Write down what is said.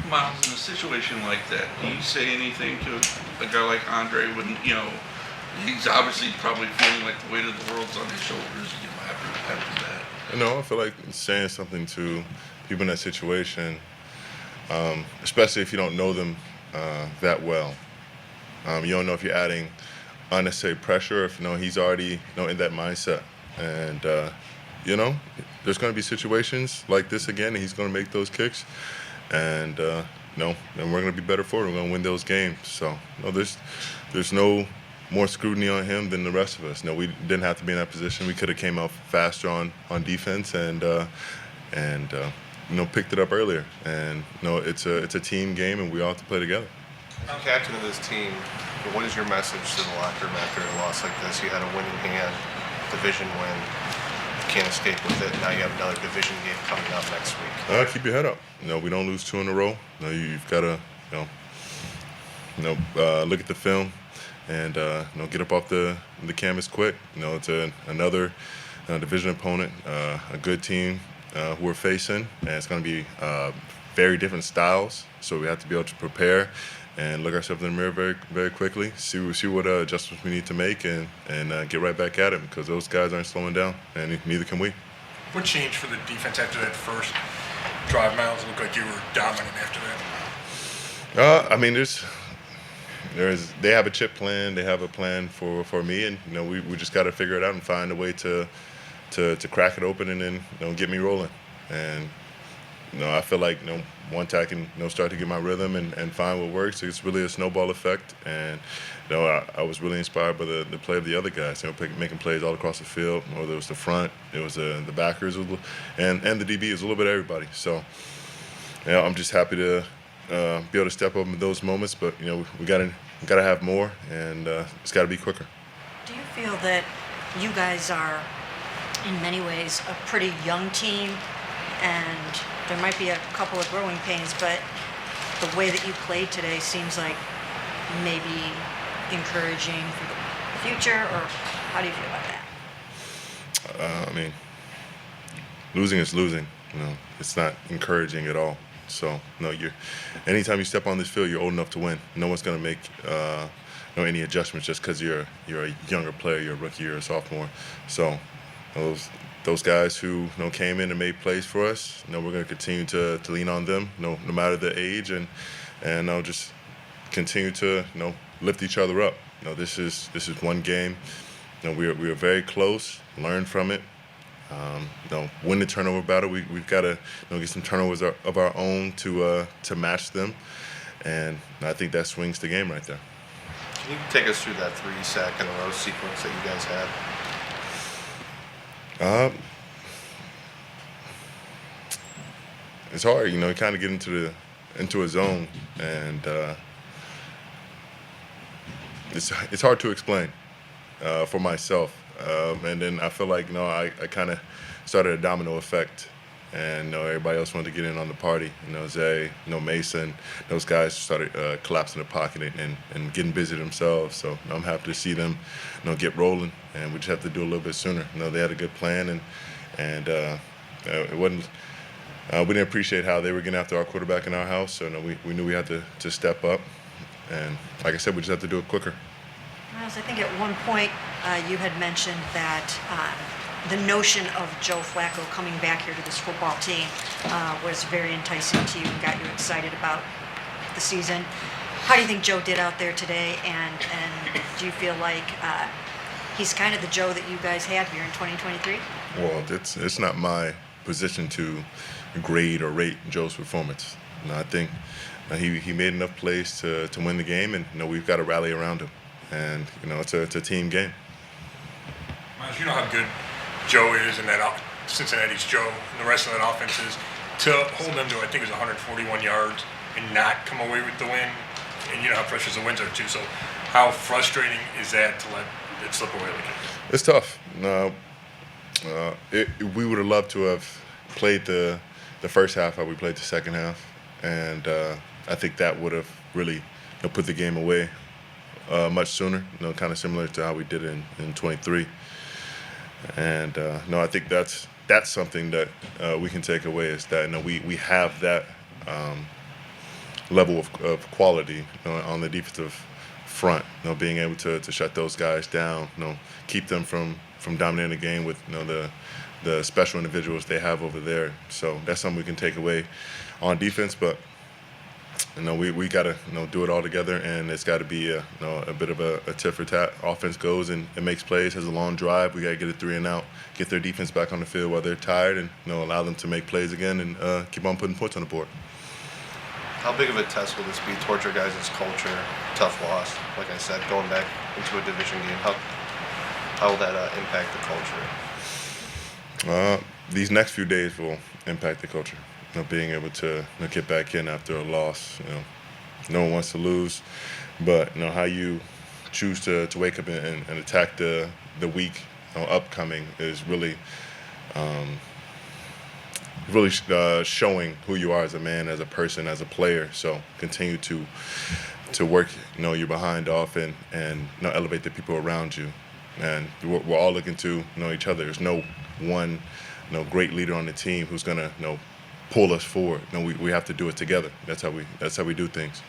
Miles, in a situation like that, do you say anything to a guy like Andre when, he's obviously probably feeling like the weight of the world's on his shoulders, after that? I feel like saying something to people in that situation, especially if you don't know them that well. You don't know if you're adding unnecessary pressure, if he's already in that mindset. And, there's going to be situations like this again, and he's going to make those kicks. And, then we're going to be better for it. We're going to win those games. So, there's no more scrutiny on him than the rest of us. We didn't have to be in that position. We could have came out faster on defense and picked it up earlier. And, it's a team game, and we all have to play together. As the captain of this team, what is your message to the locker room after a loss like this? You had a win in hand, division win. You can't escape with it. Now you have another division game coming up next week. Keep your head up. We don't lose 2 in a row. You've got to, look at the film and get up off the canvas quick. It's another division opponent, a good team who we're facing, and it's going to be very different styles. So we have to be able to prepare and look ourselves in the mirror very, very quickly, see what adjustments we need to make, and get right back at it, because those guys aren't slowing down, and neither can we. What changed for the defense after that first drive, Myles? It looked like you were dominant after that. They have a chip plan. They have a plan for me, and we just got to figure it out and find a way to crack it open and then get me rolling. And I feel like once I can start to get my rhythm and find what works, it's really a snowball effect. And I was really inspired by the play of the other guys, making plays all across the field. Whether it was the front, it was the backers, and the DB. It was a little bit of everybody. So I'm just happy to be able to step up in those moments. But we gotta have more, and it's got to be quicker. Do you feel that you guys are, in many ways, a pretty young team, and there might be a couple of growing pains, but the way that you played today seems like maybe encouraging for the future, or how do you feel about that? Losing is losing. It's not encouraging at all. So, anytime you step on this field, you're old enough to win. No one's going to make any adjustments just because you're a younger player, you're a rookie, you're a sophomore. So, those guys who came in and made plays for us, we're going to continue to lean on them, no matter the age, and just continue to lift each other up. This is one game. We are very close. Learn from it. Win the turnover battle. We've got to get some turnovers of our own to match them, and I think that swings the game right there. Can you take us through that 3-sack in a row sequence that you guys had? It's hard, you kind of get into a zone, and it's hard to explain for myself. And then I feel like I kind of started a domino effect, and everybody else wanted to get in on the party. Zay, Mason, those guys started collapsing the pocket and getting busy themselves. So I'm happy to see them get rolling, and we just have to do a little bit sooner. They had a good plan, and it wasn't. We didn't appreciate how they were getting after our quarterback in our house, so we knew we had to step up. And like I said, we just have to do it quicker. Myles, I think at one point you had mentioned that the notion of Joe Flacco coming back here to this football team was very enticing to you and got you excited about the season. How do you think Joe did out there today, and do you feel like he's kind of the Joe that you guys had here in 2023? Well, it's not my position to grade or rate Joe's performance. I think he made enough plays to win the game, and we've got to rally around him. And it's a team game. Myles, you know how good Joe is, and that Cincinnati's Joe, and the rest of that offense is. To hold them to, I think it was 141 yards and not come away with the win, and you know how precious the wins are too. So, how frustrating is that to let it slip away like that? It's tough. We would have loved to have played the first half how we played the second half, and I think that would have really put the game away much sooner. Kind of similar to how we did it in 23. And I think that's something that we can take away, is that we have that level of quality on the defensive front. Being able to shut those guys down, keep them from dominating the game with the special individuals they have over there. So that's something we can take away on defense, but we got to do it all together, and it's got to be a bit of a tit for tat. Offense goes and it makes plays, has a long drive. We got to get it 3 and out, get their defense back on the field while they're tired, and allow them to make plays again and keep on putting points on the board. How big of a test will this be towards your guys' culture? Tough loss, like I said, going back into a division game. How will that impact the culture? These next few days will impact the culture. Being able to get back in after a loss. No one wants to lose, but how you choose to wake up and attack the week upcoming is really showing who you are as a man, as a person, as a player. So continue to work your behind off and elevate the people around you. And we're all looking to each other. There's no one great leader on the team who's gonna pull us forward. We have to do it together. That's how we do things.